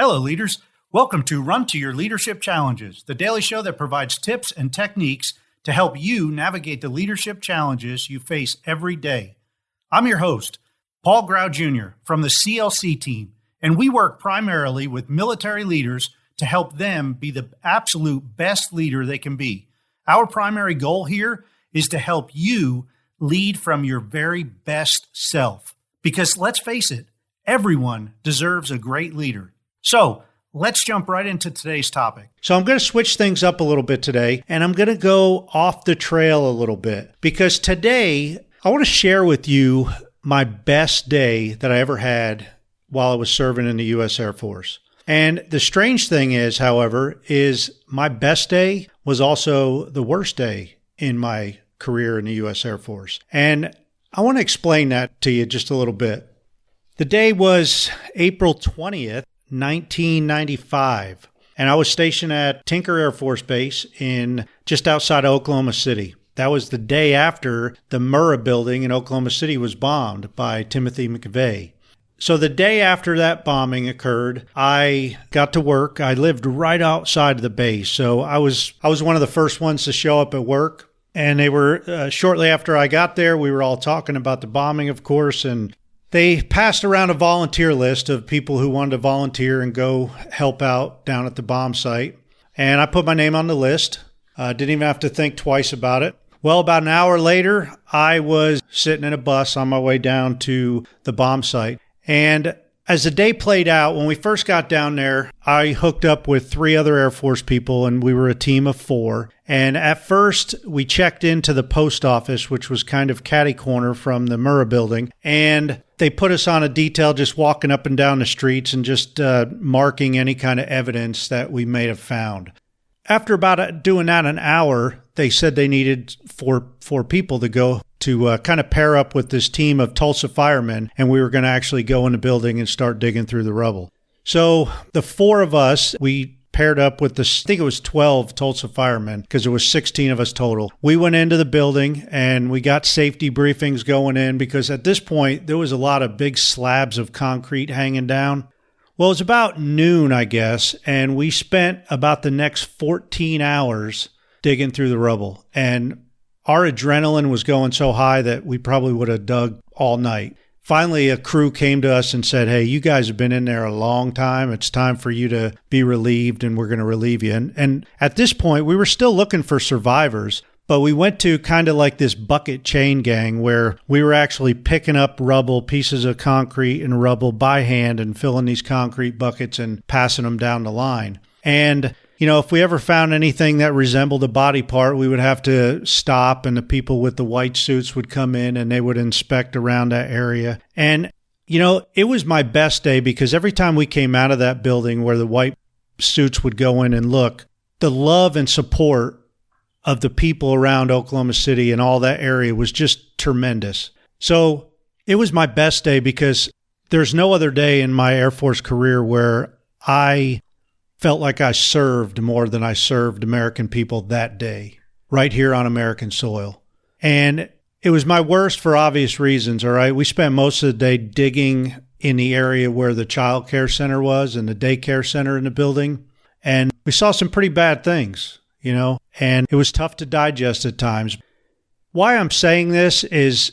Hello, leaders. Welcome to Run to Your Leadership Challenges, the daily show that provides tips and techniques to help you navigate the leadership challenges you face every day. I'm your host, Paul Grau Jr. from the CLC Team, and we work primarily with military leaders to help them be the absolute best leader they can be. Our primary goal here is to help you lead from your very best self. Because let's face it, everyone deserves a great leader. So let's jump right into today's topic. So I'm going to switch things up a little bit today, and I'm going to go off the trail a little bit because today I want to share with you my best day that I ever had while I was serving in the U.S. Air Force. And the strange thing is, however, is my best day was also the worst day in my career in the U.S. Air Force. And I want to explain that to you just a little bit. The day was April 20th, 1995, and I was stationed at Tinker Air Force Base in just outside of Oklahoma City. That was the day after the Murrah building in Oklahoma City was bombed by Timothy McVeigh. So the day after that bombing occurred, I got to work. I lived right outside of the base, so I was one of the first ones to show up at work. And they were shortly after I got there, we were all talking about the bombing, of course, and they passed around a volunteer list of people who wanted to volunteer and go help out down at the bomb site. And I put my name on the list. Didn't even have to think twice about it. Well, about an hour later, I was sitting in a bus on my way down to the bomb site. And as the day played out, when we first got down there, I hooked up with 3 other Air Force people, and we were a team of 4. And at first, we checked into the post office, which was kind of catty corner from the Murrah building. And they put us on a detail just walking up and down the streets and just marking any kind of evidence that we may have found. After about doing that an hour, they said they needed four people to go to kind of pair up with this team of Tulsa firemen, and we were going to actually go in the building and start digging through the rubble. So the 4 of us, we paired up with I think it was 12 Tulsa firemen because there was 16 of us total. We went into the building and we got safety briefings going in because at this point there was a lot of big slabs of concrete hanging down. Well, it was about noon, I guess, and we spent about the next 14 hours digging through the rubble. And our adrenaline was going so high that we probably would have dug all night. Finally, a crew came to us and said, hey, you guys have been in there a long time. It's time for you to be relieved, and we're going to relieve you. And at this point, we were still looking for survivors, but we went to kind of like this bucket chain gang where we were actually picking up rubble, pieces of concrete and rubble by hand and filling these concrete buckets and passing them down the line. And you know, if we ever found anything that resembled a body part, we would have to stop, and the people with the white suits would come in and they would inspect around that area. And, you know, it was my best day because every time we came out of that building where the white suits would go in and look, the love and support of the people around Oklahoma City and all that area was just tremendous. So it was my best day because there's no other day in my Air Force career where I felt like I served more than I served American people that day, right here on American soil. And it was my worst for obvious reasons, all right? We spent most of the day digging in the area where the child care center was and the daycare center in the building. And we saw some pretty bad things, you know, and it was tough to digest at times. Why I'm saying this is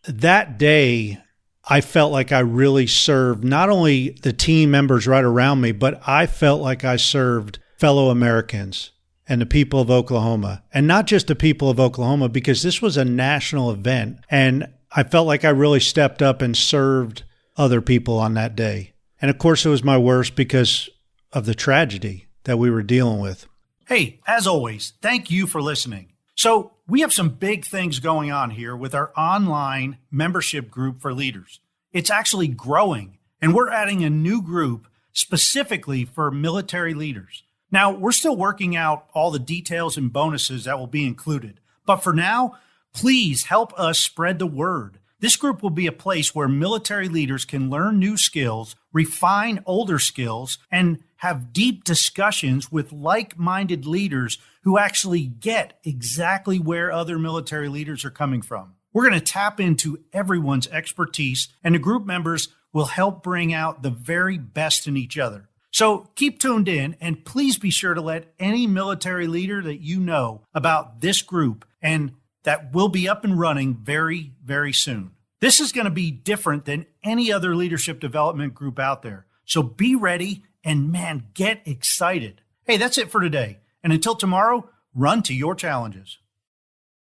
that day, I felt like I really served not only the team members right around me, but I felt like I served fellow Americans and the people of Oklahoma. And not just the people of Oklahoma, because this was a national event. And I felt like I really stepped up and served other people on that day. And of course, it was my worst because of the tragedy that we were dealing with. Hey, as always, thank you for listening. So we have some big things going on here with our online membership group for leaders. It's actually growing, and we're adding a new group specifically for military leaders. Now, we're still working out all the details and bonuses that will be included. But for now, please help us spread the word. This group will be a place where military leaders can learn new skills, refine older skills, and have deep discussions with like-minded leaders who actually get exactly where other military leaders are coming from. We're going to tap into everyone's expertise, and the group members will help bring out the very best in each other. So keep tuned in, and please be sure to let any military leader that you know about this group, and that will be up and running very, very soon. This is going to be different than any other leadership development group out there. So be ready and, man, get excited. Hey, that's it for today. And until tomorrow, run to your challenges.